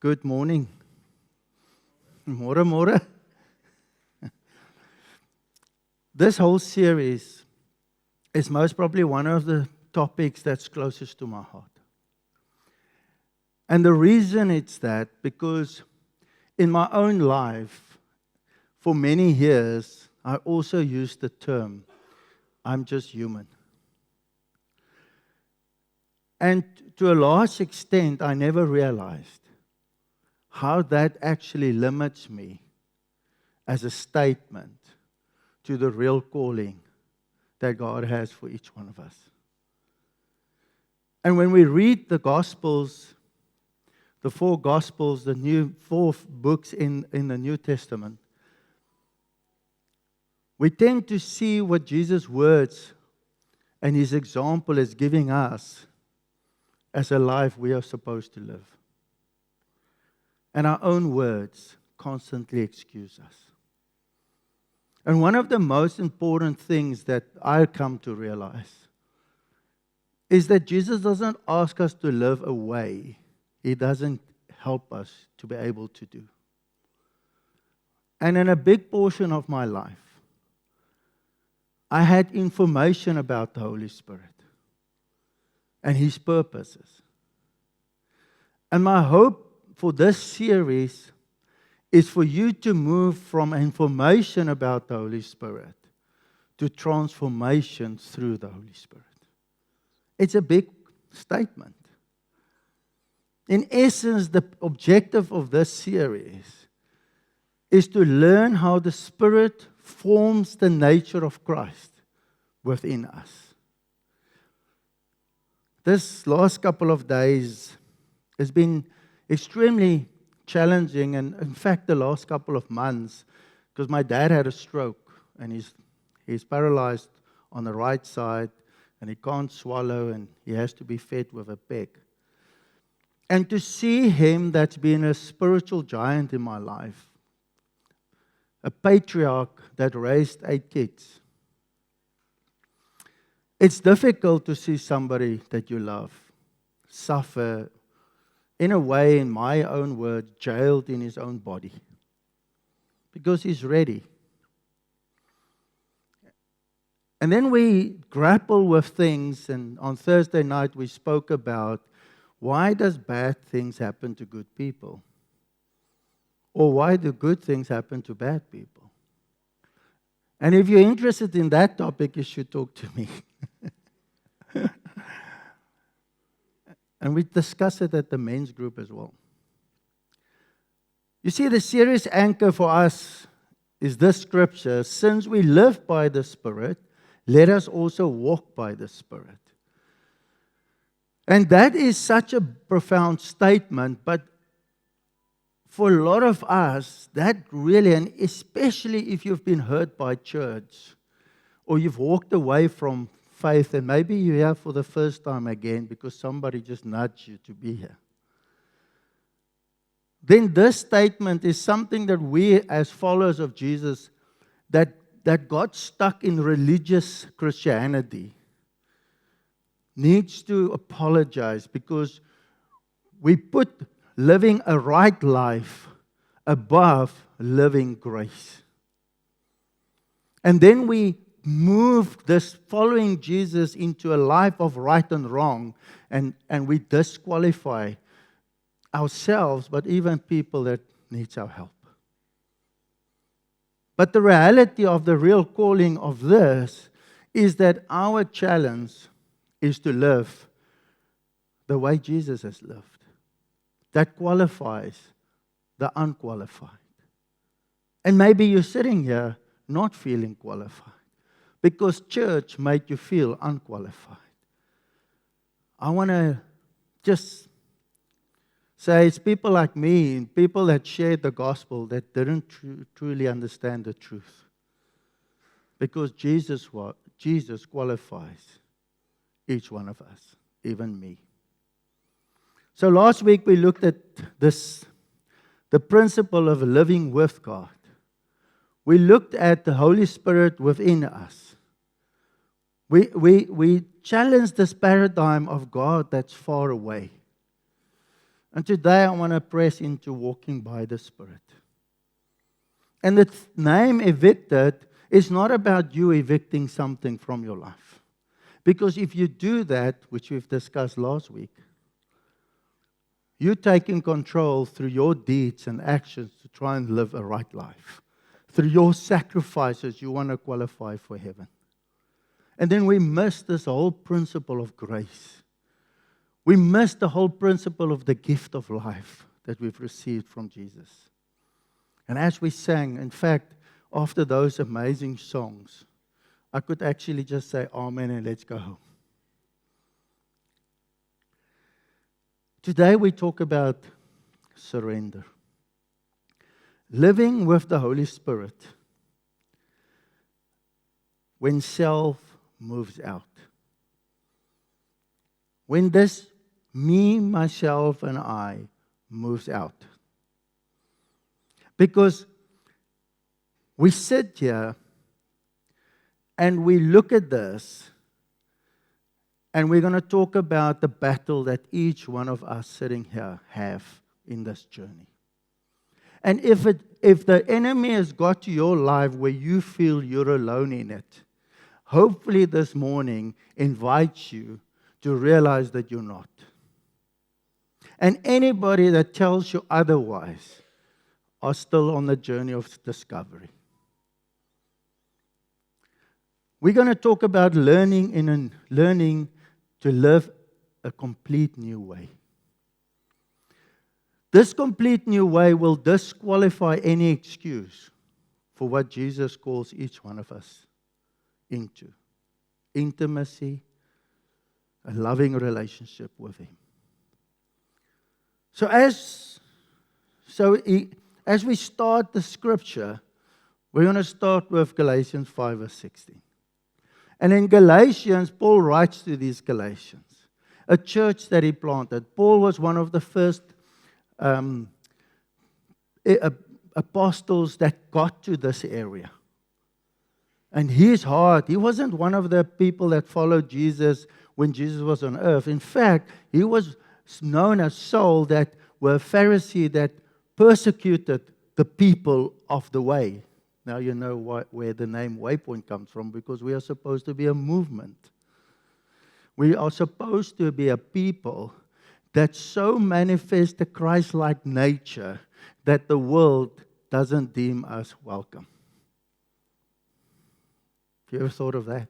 Good morning. Môre, môre. This whole series is most probably one of the topics that's closest to my heart. And the reason it's that, because in my own life, for many years, I also used the term, I'm just human. And to a large extent, I never realized how that actually limits me as a statement to the real calling that God has for each one of us. And when we read the Gospels, the four Gospels, the four books in the New Testament, we tend to see what Jesus' words and His example is giving us as a life we are supposed to live. And our own words constantly excuse us. And one of the most important things that I come to realize is that Jesus doesn't ask us to live a way He doesn't help us to be able to do. And in a big portion of my life, I had information about the Holy Spirit and His purposes. And my hope for this series is for you to move from information about the Holy Spirit to transformation through the Holy Spirit. It's a big statement. In essence, the objective of this series is to learn how the Spirit forms the nature of Christ within us. This last couple of days has been extremely challenging, and in fact the last couple of months, because my dad had a stroke and he's paralyzed on the right side and he can't swallow and he has to be fed with a peg. And to see him, that's been a spiritual giant in my life, a patriarch that raised 8 kids. It's difficult to see somebody that you love suffer, in a way, in my own words, jailed in his own body. Because he's ready. And then we grapple with things, and on Thursday night we spoke about why does bad things happen to good people? Or why do good things happen to bad people? And if you're interested in that topic, you should talk to me. And we discuss it at the men's group as well. You see, the serious anchor for us is this scripture: since we live by the Spirit, let us also walk by the Spirit. And that is such a profound statement, but for a lot of us, that really, and especially if you've been hurt by church, or you've walked away from faith, and maybe you're here for the first time again because somebody just nudged you to be here, then this statement is something that we as followers of Jesus that got stuck in religious Christianity needs to apologize, because we put living a right life above living grace. And then we move this following Jesus into a life of right and wrong, and we disqualify ourselves, but even people that needs our help. But the reality of the real calling of this is that our challenge is to live the way Jesus has lived. That qualifies the unqualified. And maybe you're sitting here not feeling qualified, because church made you feel unqualified. I want to just say it's people like me, people that shared the gospel, that didn't truly understand the truth. Because Jesus qualifies each one of us, even me. So last week we looked at the principle of living with God. We looked at the Holy Spirit within us. We challenged this paradigm of God that's far away. And today I want to press into walking by the Spirit. And the name evicted is not about you evicting something from your life. Because if you do that, which we've discussed last week, you're taking control through your deeds and actions to try and live a right life. Through your sacrifices, you want to qualify for heaven. And then we miss this whole principle of grace. We miss the whole principle of the gift of life that we've received from Jesus. And as we sang, in fact, after those amazing songs, I could actually just say amen and let's go home. Today we talk about surrender. Living with the Holy Spirit when self moves out. When this me, myself, and I moves out. Because we sit here and we look at this and we're going to talk about the battle that each one of us sitting here have in this journey. And if the enemy has got to your life where you feel you're alone in it, hopefully this morning invites you to realize that you're not. And anybody that tells you otherwise are still on the journey of discovery. We're going to talk about learning to live a complete new way. This complete new way will disqualify any excuse for what Jesus calls each one of us into. Intimacy, a loving relationship with Him. So as we start the scripture, we're going to start with Galatians 5 verse 16. And in Galatians, Paul writes to these Galatians, a church that he planted. Paul was one of the first apostles that got to this area. And his heart, he wasn't one of the people that followed Jesus when Jesus was on earth. In fact, he was known as Saul, that were a Pharisee that persecuted the people of the way. Now you know where the name Waypoint comes from, because we are supposed to be a movement. We are supposed to be a people that so manifest the Christ-like nature that the world doesn't deem us welcome. Have you ever thought of that?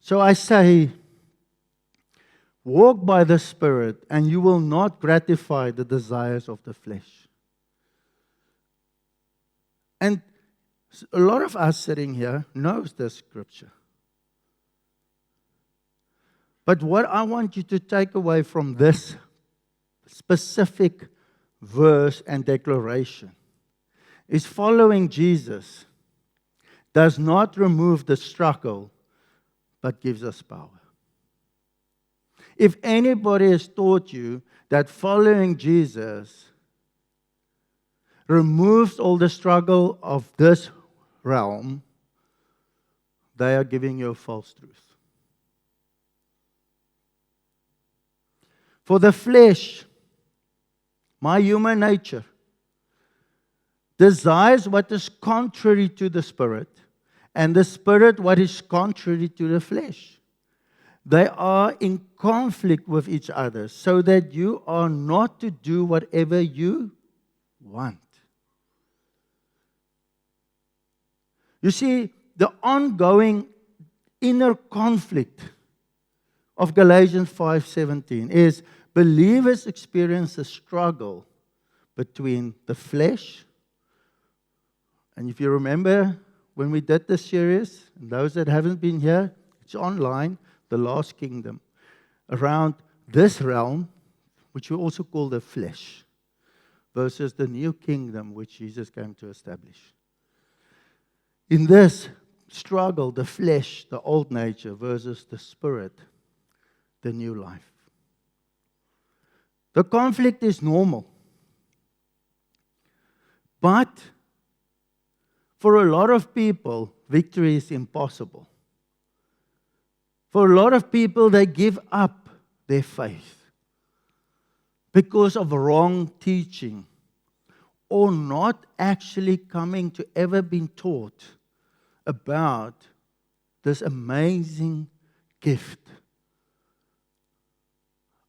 So I say, walk by the Spirit, and you will not gratify the desires of the flesh. And a lot of us sitting here knows this scripture. But what I want you to take away from this specific verse and declaration is following Jesus does not remove the struggle, but gives us power. If anybody has taught you that following Jesus removes all the struggle of this realm, they are giving you a false truth. For the flesh, my human nature, desires what is contrary to the Spirit, and the Spirit what is contrary to the flesh. They are in conflict with each other, so that you are not to do whatever you want. You see, the ongoing inner conflict of Galatians 5:17 is believers experience a struggle between the flesh. And if you remember when we did this series, and those that haven't been here, it's online, The Last Kingdom, around this realm, which we also call the flesh, versus the new kingdom which Jesus came to establish. In this struggle, the flesh, the old nature, versus the Spirit, the new life. The conflict is normal. But for a lot of people, victory is impossible. For a lot of people, they give up their faith because of wrong teaching or not actually coming to ever been taught about this amazing gift,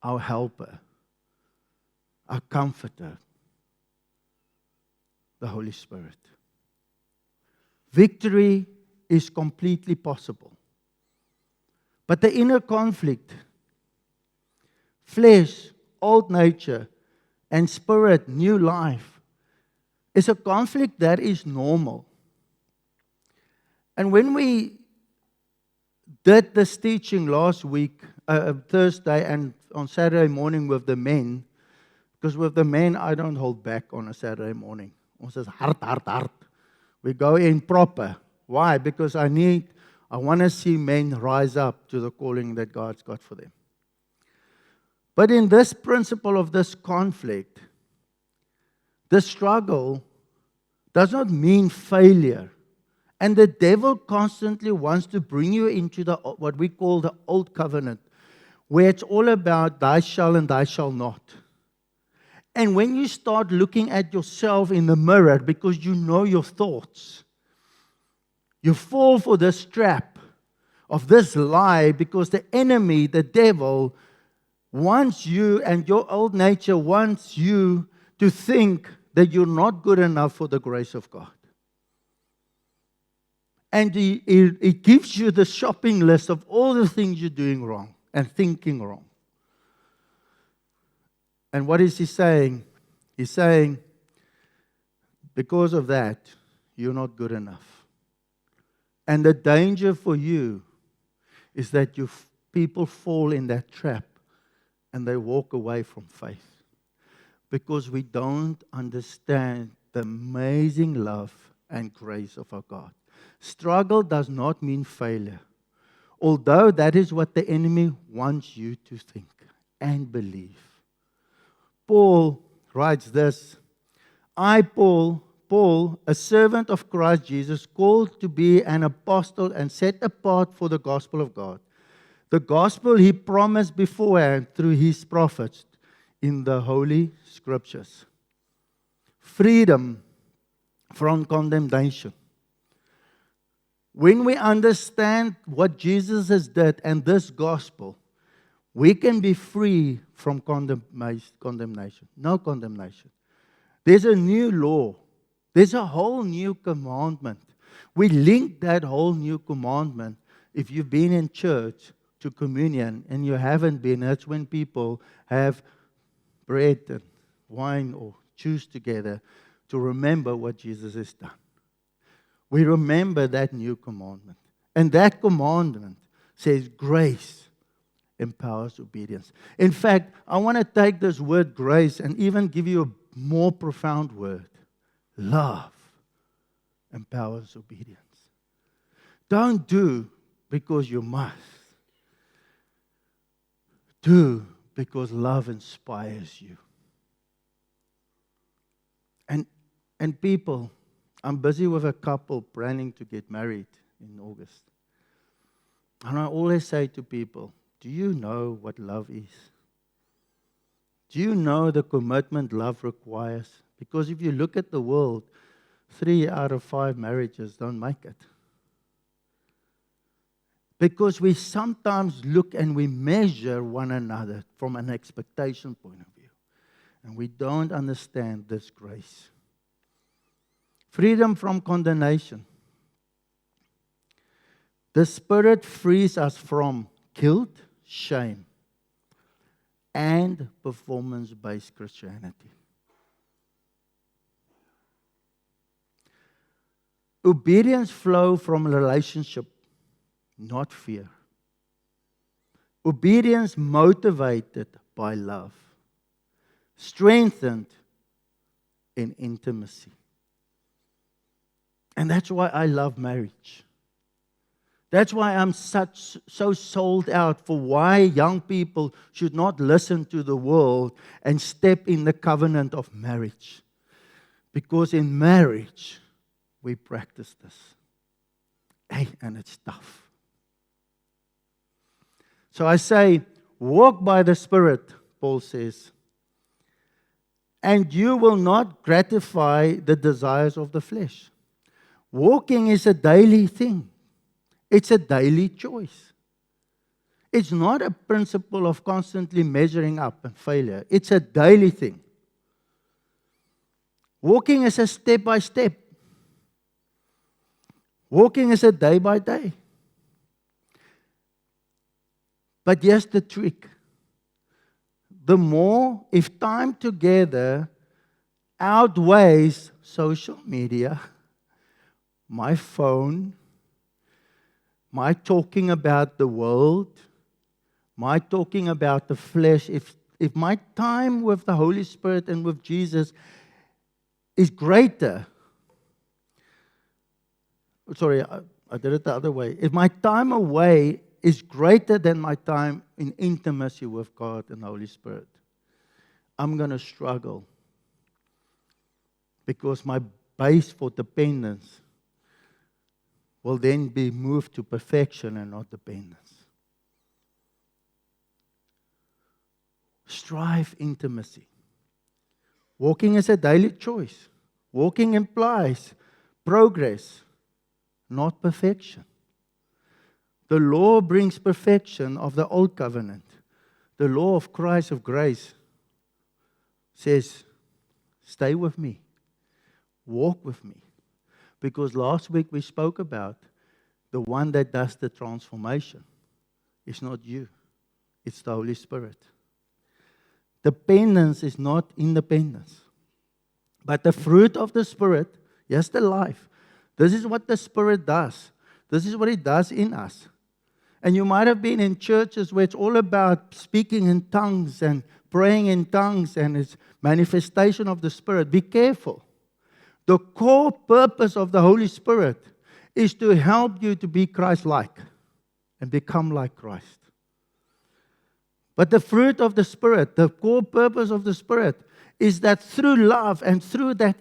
our helper, our comforter, the Holy Spirit. Victory is completely possible. But the inner conflict, flesh, old nature, and spirit, new life, is a conflict that is normal. And when we did this teaching last week, Thursday, and on Saturday morning with the men, because with the men, I don't hold back on a Saturday morning. Ons is hard. We go in proper. Why? Because I want to see men rise up to the calling that God's got for them. But in this principle of this conflict, the struggle does not mean failure. And the devil constantly wants to bring you into what we call the old covenant, where it's all about thy shall and thy shall not. And when you start looking at yourself in the mirror because you know your thoughts, you fall for this trap of this lie because the enemy, the devil, wants you, and your old nature wants you to think that you're not good enough for the grace of God. And he gives you the shopping list of all the things you're doing wrong and thinking wrong. And what is he saying? He's saying, because of that, you're not good enough. And the danger for you is that people fall in that trap and they walk away from faith. Because we don't understand the amazing love and grace of our God. Struggle does not mean failure, although that is what the enemy wants you to think and believe. Paul writes this, I, Paul, a servant of Christ Jesus, called to be an apostle and set apart for the gospel of God. The gospel he promised beforehand through his prophets in the Holy Scriptures. Freedom from condemnation. When we understand what Jesus has done and this gospel, we can be free from condemnation. No condemnation. There's a new law. There's a whole new commandment. We link that whole new commandment, if you've been in church, to communion, and you haven't been. That's when people have bread and wine or juice together to remember what Jesus has done. We remember that new commandment. And that commandment says grace empowers obedience. In fact, I want to take this word grace and even give you a more profound word. Love empowers obedience. Don't do because you must. Do because love inspires you. And people, I'm busy with a couple planning to get married in August. And I always say to people, do you know what love is? Do you know the commitment love requires? Because if you look at the world, 3 out of 5 marriages don't make it. Because we sometimes look and we measure one another from an expectation point of view. And we don't understand this grace. Freedom from condemnation. The Spirit frees us from guilt, shame, and performance-based Christianity. Obedience flows from a relationship, not fear. Obedience motivated by love. Strengthened in intimacy. And that's why I love marriage. That's why I'm so sold out for why young people should not listen to the world and step in the covenant of marriage. Because in marriage, we practice this. Hey, and it's tough. So I say, Walk by the Spirit, Paul says, and you will not gratify the desires of the flesh. Walking is a daily thing. It's a daily choice. It's not a principle of constantly measuring up and failure. It's a daily thing. Walking is a step by step. Walking is a day by day. But here's the trick. The more, if time together outweighs social media, my phone, my talking about the world, my talking about the flesh, if my time with the Holy Spirit and with Jesus is greater, sorry, I did it the other way. If my time away is greater than my time in intimacy with God and the Holy Spirit, I'm going to struggle. Because my base for dependence will then be moved to perfection and not dependence. Strive intimacy. Walking is a daily choice. Walking implies progress, not perfection. The law brings perfection of the old covenant. The law of Christ of grace says, stay with me. Walk with me. Because last week we spoke about the one that does the transformation. It's not you. It's the Holy Spirit. Dependence is not independence. But the fruit of the Spirit, yes, the life. This is what the Spirit does. This is what it does in us. And you might have been in churches where it's all about speaking in tongues and praying in tongues and it's manifestation of the Spirit. Be careful. The core purpose of the Holy Spirit is to help you to be Christ-like and become like Christ. But the fruit of the Spirit, the core purpose of the Spirit, is that through love and through that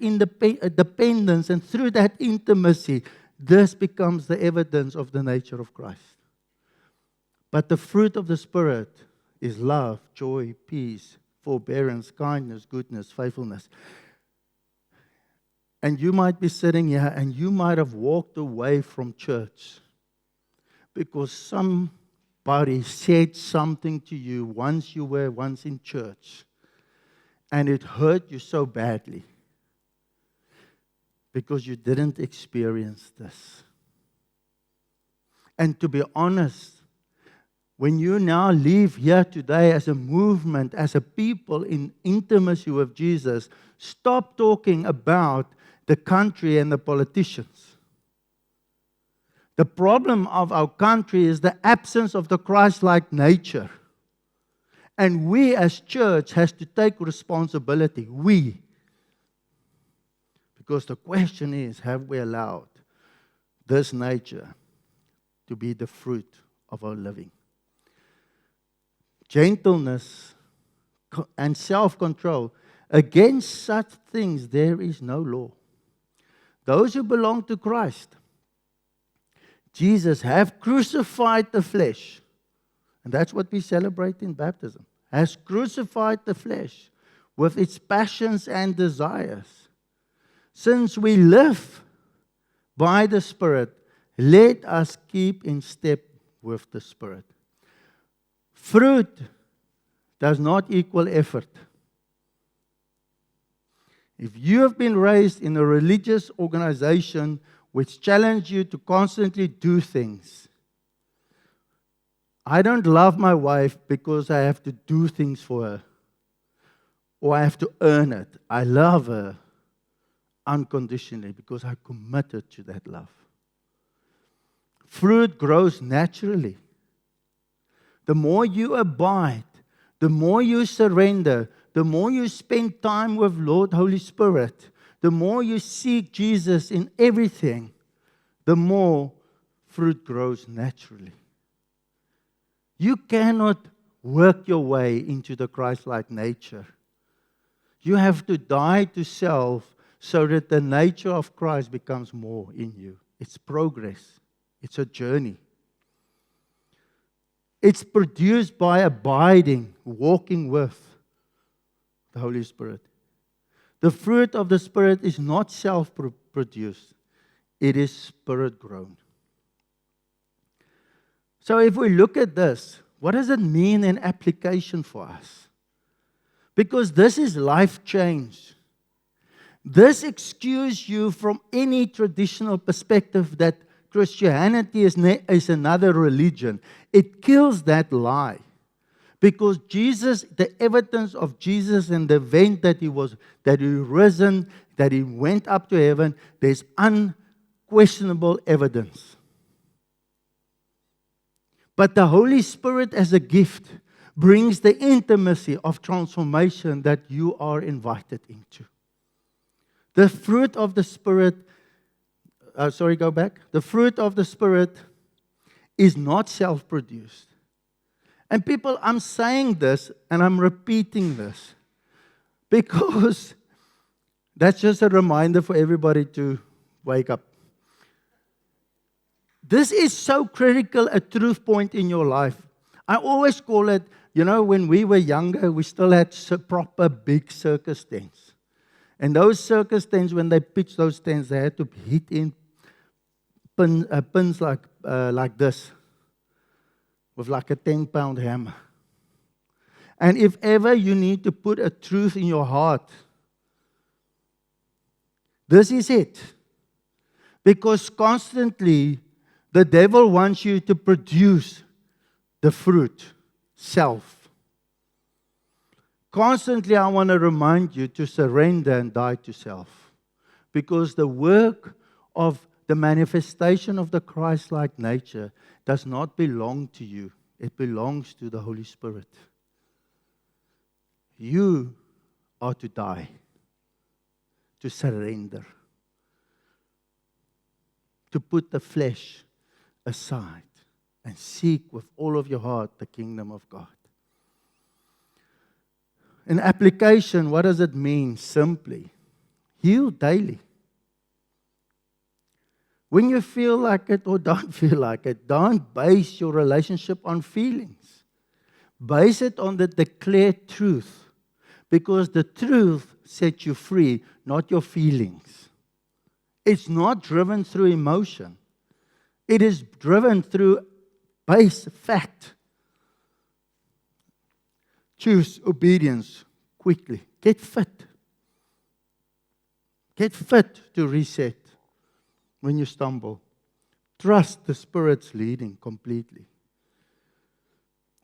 dependence and through that intimacy, this becomes the evidence of the nature of Christ. But the fruit of the Spirit is love, joy, peace, forbearance, kindness, goodness, faithfulness. And you might be sitting here and you might have walked away from church because somebody said something to you once you were once in church and it hurt you so badly because you didn't experience this. And to be honest, when you now leave here today as a movement, as a people in intimacy with Jesus, stop talking about the country and the politicians. The problem of our country is the absence of the Christ-like nature. And we as church has to take responsibility. We. Because the question is, have we allowed this nature to be the fruit of our living? Gentleness and self-control. Against such things there is no law. Those who belong to Christ, Jesus, have crucified the flesh. And that's what we celebrate in baptism. Has crucified the flesh with its passions and desires. Since we live by the Spirit, let us keep in step with the Spirit. Fruit does not equal effort. If you have been raised in a religious organization which challenges you to constantly do things, I don't love my wife because I have to do things for her or I have to earn it. I love her unconditionally because I committed to that love. Fruit grows naturally. The more you abide, the more you surrender, the more you spend time with Lord Holy Spirit, the more you seek Jesus in everything, the more fruit grows naturally. You cannot work your way into the Christ-like nature. You have to die to self so that the nature of Christ becomes more in you. It's progress. It's a journey. It's produced by abiding, walking with the Holy Spirit. The fruit of the Spirit is not self-produced. It is Spirit-grown. So if we look at this, what does it mean in application for us? Because this is life change. This excuses you from any traditional perspective that Christianity is another religion. It kills that lie. Because Jesus, the evidence of Jesus and the event that he risen, that he went up to heaven, there's unquestionable evidence. But the Holy Spirit as a gift brings the intimacy of transformation that you are invited into. The fruit of the Spirit, The fruit of the Spirit is not self-produced. And people, I'm saying this and I'm repeating this because that's just a reminder for everybody to wake up. This is so critical, a truth point in your life. I always call it, when we were younger, we still had proper big circus tents. And those circus tents, when they pitched those tents, they had to hit in pins like this, with like a 10-pound hammer. And if ever you need to put a truth in your heart, this is it. Because constantly, the devil wants you to produce the fruit, self. Constantly, I want to remind you to surrender and die to self. Because the work of the manifestation of the Christ-like nature does not belong to you. It belongs to the Holy Spirit. You are to die, to surrender, to put the flesh aside and seek with all of your heart the kingdom of God. In application, what does it mean? Simply, heal daily. When you feel like it or don't feel like it, don't base your relationship on feelings. Base it on the declared truth. Because the truth sets you free, not your feelings. It's not driven through emotion. It is driven through base fact. Choose obedience quickly. Get fit. Get fit to reset when you stumble. Trust the Spirit's leading completely.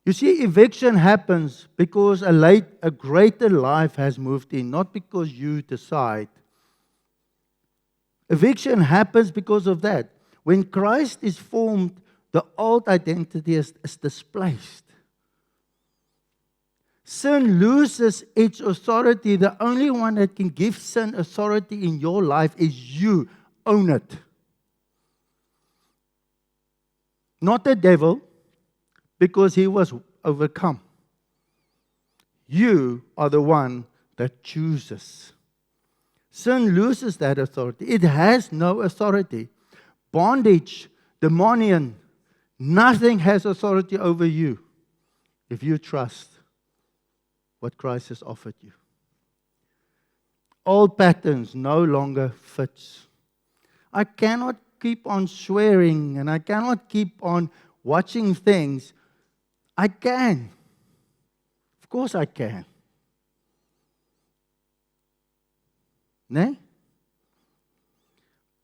You see, eviction happens because a greater life has moved in, not because you decide. Eviction happens because of that. When Christ is formed, the old identity is displaced. Sin loses its authority. The only one that can give sin authority in your life is you. Own it. Not the devil, because he was overcome. You are the one that chooses. Sin loses that authority. It has no authority. Bondage, demonian, nothing has authority over you if you trust what Christ has offered you. Old patterns no longer fits. I cannot keep on swearing and I cannot keep on watching things. I can. Of course I can. No?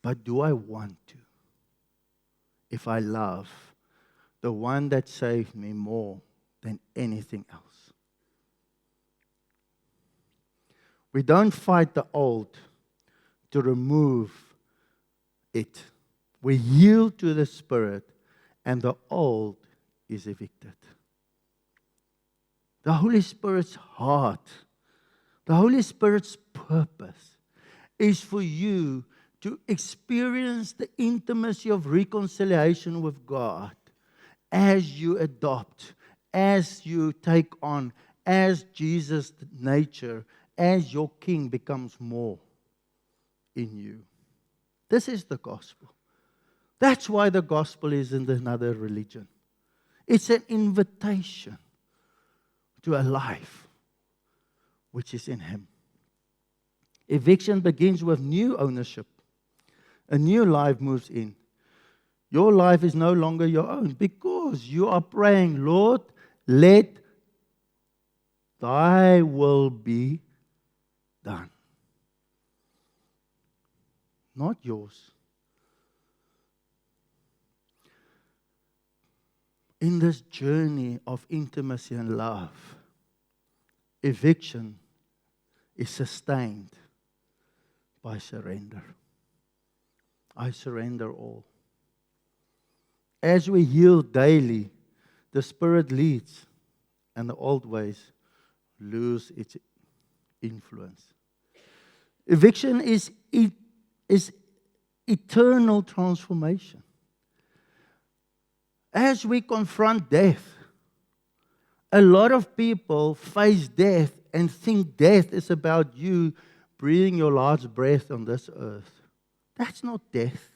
But do I want to? If I love the one that saved me more than anything else. We don't fight the old to remove it. We yield to the Spirit, and the old is evicted. The Holy Spirit's heart, the Holy Spirit's purpose is for you to experience the intimacy of reconciliation with God as you adopt, as you take on, as Jesus' nature, as your King becomes more in you. This is the gospel. That's why the gospel isn't another religion. It's an invitation to a life which is in Him. Eviction begins with new ownership. A new life moves in. Your life is no longer your own because you are praying, Lord, let Thy will be done. Not yours. In this journey of intimacy and love, eviction is sustained by surrender. I surrender all. As we yield daily, the Spirit leads and the old ways lose its influence. Eviction is eternal transformation. As we confront death, a lot of people face death and think death is about you breathing your last breath on this earth. That's not death.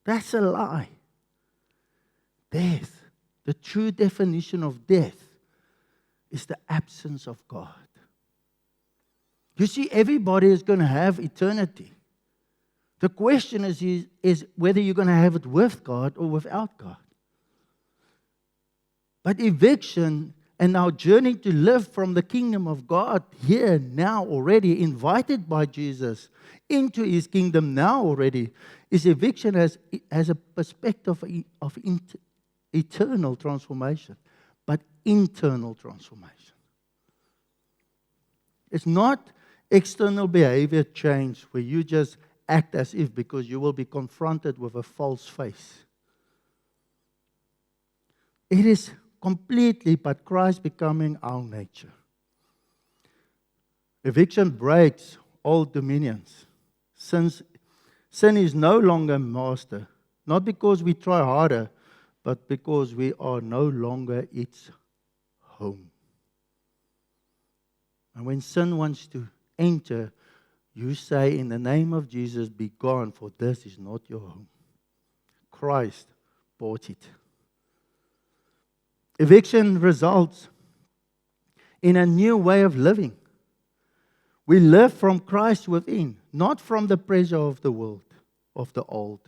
That's a lie. Death, the true definition of death, is the absence of God. You see, everybody is going to have eternity. The question is whether you're going to have it with God or without God. But eviction and our journey to live from the kingdom of God here, now, already, invited by Jesus into His kingdom now already, is eviction as a perspective of eternal transformation, but internal transformation. It's not external behavior change where you just act as if because you will be confronted with a false face. It is completely but Christ becoming our nature. Eviction breaks old dominions. Sin is no longer master, not because we try harder, but because we are no longer its home. And when sin wants to enter, you say, in the name of Jesus, be gone, for this is not your home. Christ bought it. Eviction results in a new way of living. We live from Christ within, not from the pressure of the world, of the old.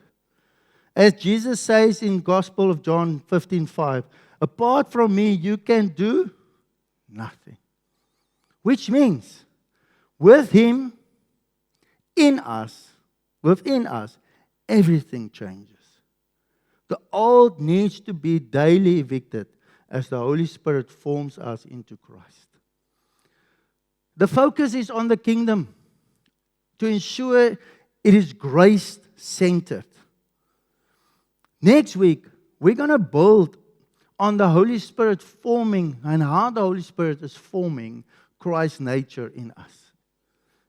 As Jesus says in Gospel of John 15:5, apart from me, you can do nothing. Which means, with Him, in us, within us, everything changes. The old needs to be daily evicted as the Holy Spirit forms us into Christ. The focus is on the kingdom to ensure it is grace-centered. Next week, we're going to build on the Holy Spirit forming and how the Holy Spirit is forming Christ's nature in us.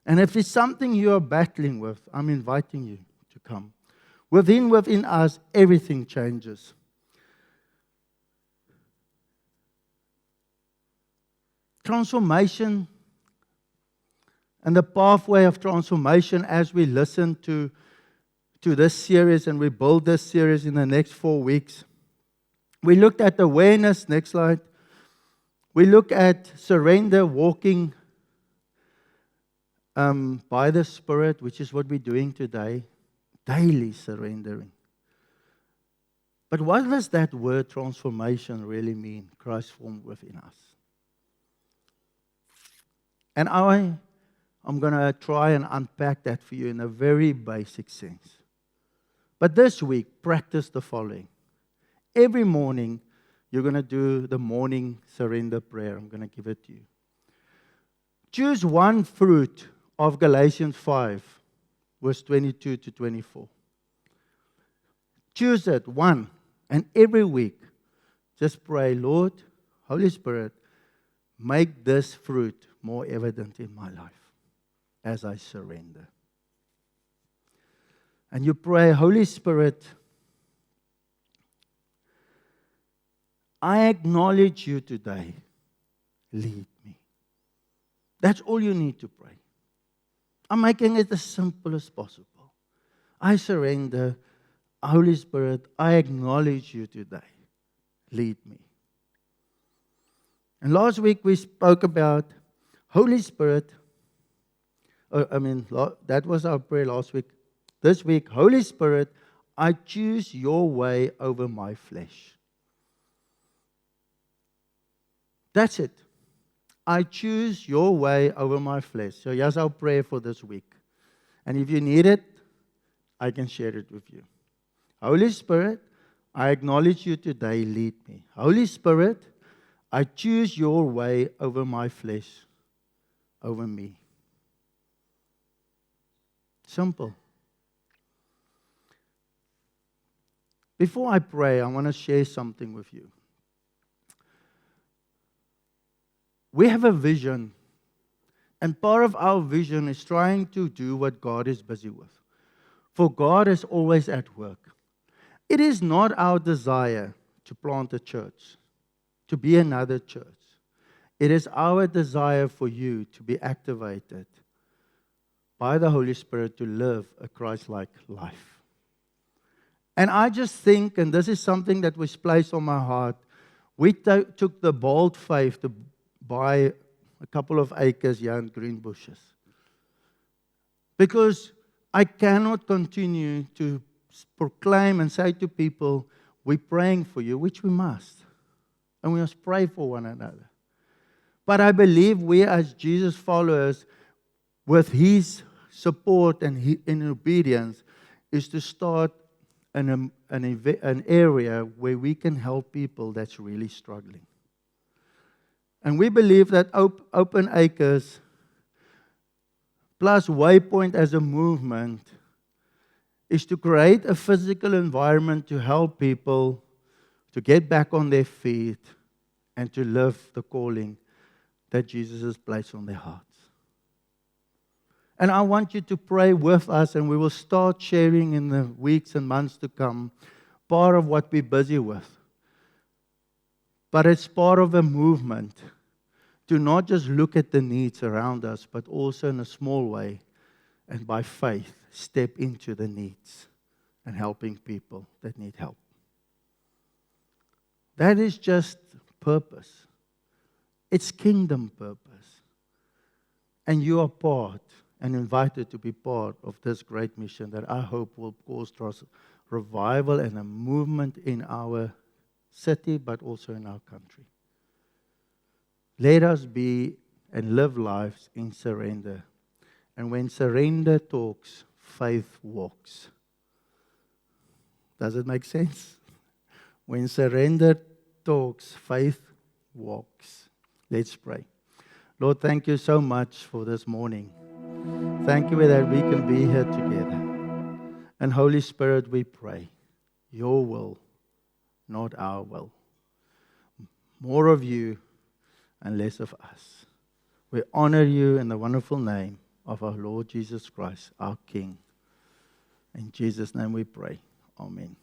And if it's something you are battling with, I'm inviting you to come. Within us, everything changes. Transformation and the pathway of transformation as we listen to this series and we build this series in the next 4 weeks. We looked at awareness, next slide. We look at surrender, walking by the Spirit, which is what we're doing today, daily surrendering. But what does that word transformation really mean? Christ formed within us. And I'm going to try and unpack that for you in a very basic sense. But this week, practice the following. Every morning, you're going to do the morning surrender prayer. I'm going to give it to you. Choose one fruit of Galatians 5, verse 22 to 24. Choose it, one. And every week, just pray, Lord, Holy Spirit, make this fruit more evident in my life as I surrender. And you pray, Holy Spirit, I acknowledge you today. Lead me. That's all you need to pray. I'm making it as simple as possible. I surrender. Holy Spirit, I acknowledge you today. Lead me. And last week we spoke about Holy Spirit. That was our prayer last week. This week, Holy Spirit, I choose your way over my flesh. That's it. I choose your way over my flesh. So here's our prayer for this week. And if you need it, I can share it with you. Holy Spirit, I acknowledge you today. Lead me. Holy Spirit, I choose your way over my flesh, over me. Simple. Before I pray, I want to share something with you. We have a vision, and part of our vision is trying to do what God is busy with. For God is always at work. It is not our desire to plant a church, to be another church. It is our desire for you to be activated by the Holy Spirit to live a Christ-like life. And I just think, and this is something that was placed on my heart, we took the bold faith to buy a couple of acres here in Greenbushes. Because I cannot continue to proclaim and say to people, we're praying for you, which we must. And we must pray for one another. But I believe we as Jesus followers, with His support and in obedience, is to start an area where we can help people that's really struggling. And we believe that Open Acres plus Waypoint as a movement is to create a physical environment to help people to get back on their feet and to live the calling that Jesus has placed on their hearts. And I want you to pray with us, and we will start sharing in the weeks and months to come part of what we're busy with. But it's part of a movement to not just look at the needs around us, but also in a small way and by faith step into the needs and helping people that need help. That is just purpose. It's kingdom purpose. And you are part and invited to be part of this great mission that I hope will cause revival and a movement in our city, but also in our country. Let us be and live lives in surrender. And when surrender talks, faith walks. Does it make sense? When surrender talks, faith walks. Let's pray. Lord, thank you so much for this morning. Thank you that we can be here together. And Holy Spirit, we pray, your will, not our will. More of you and less of us. We honor you in the wonderful name of our Lord Jesus Christ, our King. In Jesus' name we pray. Amen.